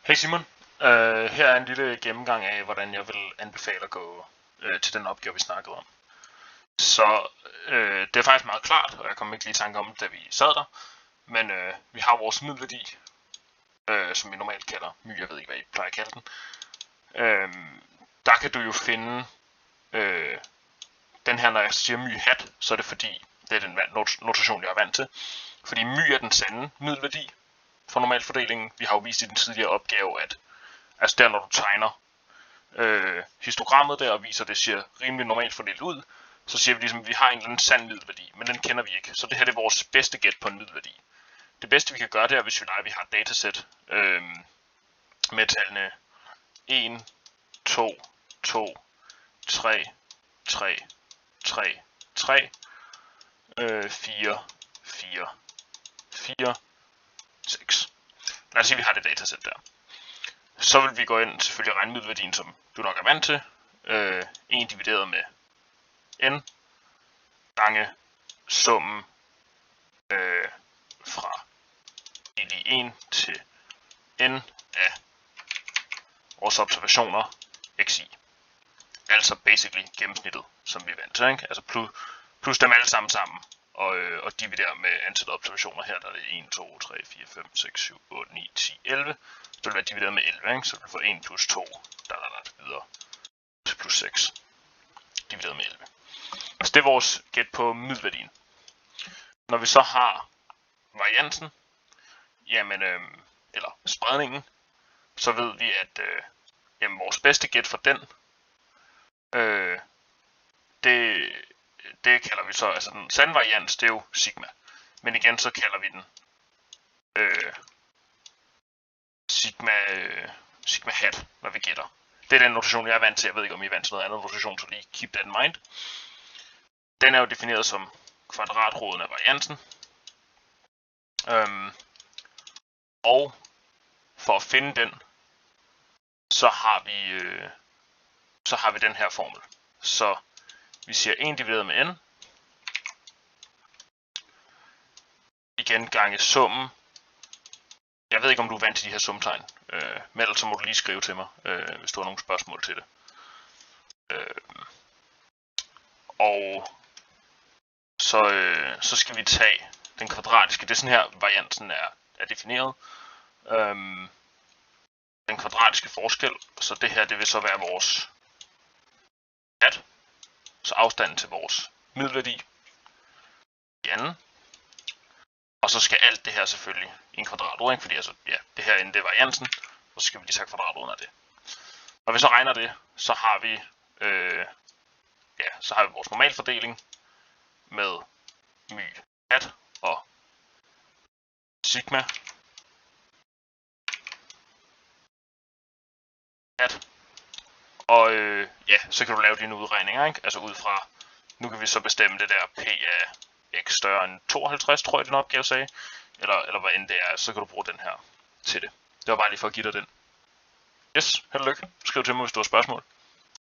Hej Simon, her er en lille gennemgang af, hvordan jeg vil anbefale at gå til den opgave, vi snakkede om. Så det er faktisk meget klart, og jeg kom ikke lige i tanke om det, da vi sad der. Men vi har vores middelværdi, som vi normalt kalder my, jeg ved ikke, hvad I plejer at kalde den. Der kan du jo finde den her, når jeg siger my hat, så er det fordi, det er den notation, jeg er vant til. Fordi my er den sande middelværdi for normalfordelingen. Vi har jo vist i den tidligere opgave, at altså der, når du tegner histogrammet der og viser, at det ser rimelig normalt fordelt ud, så siger vi ligesom, at vi har en eller anden sand middelværdi, men den kender vi ikke. Så det her det er vores bedste gæt på en middelværdi. Det bedste vi kan gøre, det er, hvis vi har et datasæt med tallene 1, 2, 2, 3, 3, 3, 3, 4, 4, 4, 6. Lad os sige, at vi har det datasæt der. Så vil vi gå ind selvfølgelig regne middelværdien, som du nok er vant til. 1 divideret med n gange summen fra i 1 til n af vores observationer xi. Altså basically gennemsnittet, som vi er vant til, ikke? Altså plus dem alle sammen og dividere med antallet af observationer. Her der er det 1, 2, 3, 4, 5, 6, 7, 8, 9, 10, 11. Så vil det være divideret med 11, ikke? Så vil du få 1 plus 2, videre til plus 6, divideret med 11. Så det er vores gæt på middelværdien. Når vi så har variansen, jamen, eller spredningen, så ved vi, at jamen, vores bedste gæt for den, det kalder vi så, altså den sande varians, det er jo sigma. Men igen, så kalder vi den sigma hat, når vi gætter. Det er den notation, jeg er vant til. Jeg ved ikke, om I er vant til noget andet notation, så lige keep that in mind. Den er jo defineret som kvadratroden af variansen. Og for at finde den, så har vi den her formel. Så vi siger 1 divideret med n, igen gange summen. Jeg ved ikke, om du er vant til de her sumtegn, men ellers så må du lige skrive til mig, hvis du har nogle spørgsmål til det. Og så skal vi tage den kvadratiske. Det er sådan her, variansen er defineret. Den kvadratiske forskel, så det her, det vil så være vores hat. Så afstanden til vores middelværdi i anden. Og så skal alt det her selvfølgelig i en kvadratrod, fordi altså, ja, det her inde, det er variansen, og så skal vi lige tage kvadratroden af det. Når vi så regner det, så har vi, vores normalfordeling med my hat og sigma hat. Og så kan du lave dine udregninger, ikke? Altså ud fra, nu kan vi så bestemme det der p af x større end 52, tror jeg den opgave sagde, eller hvad end det er, så kan du bruge den her til det. Det var bare lige for at give dig den. Yes, held og lykke. Skriv til mig, hvis du har spørgsmål.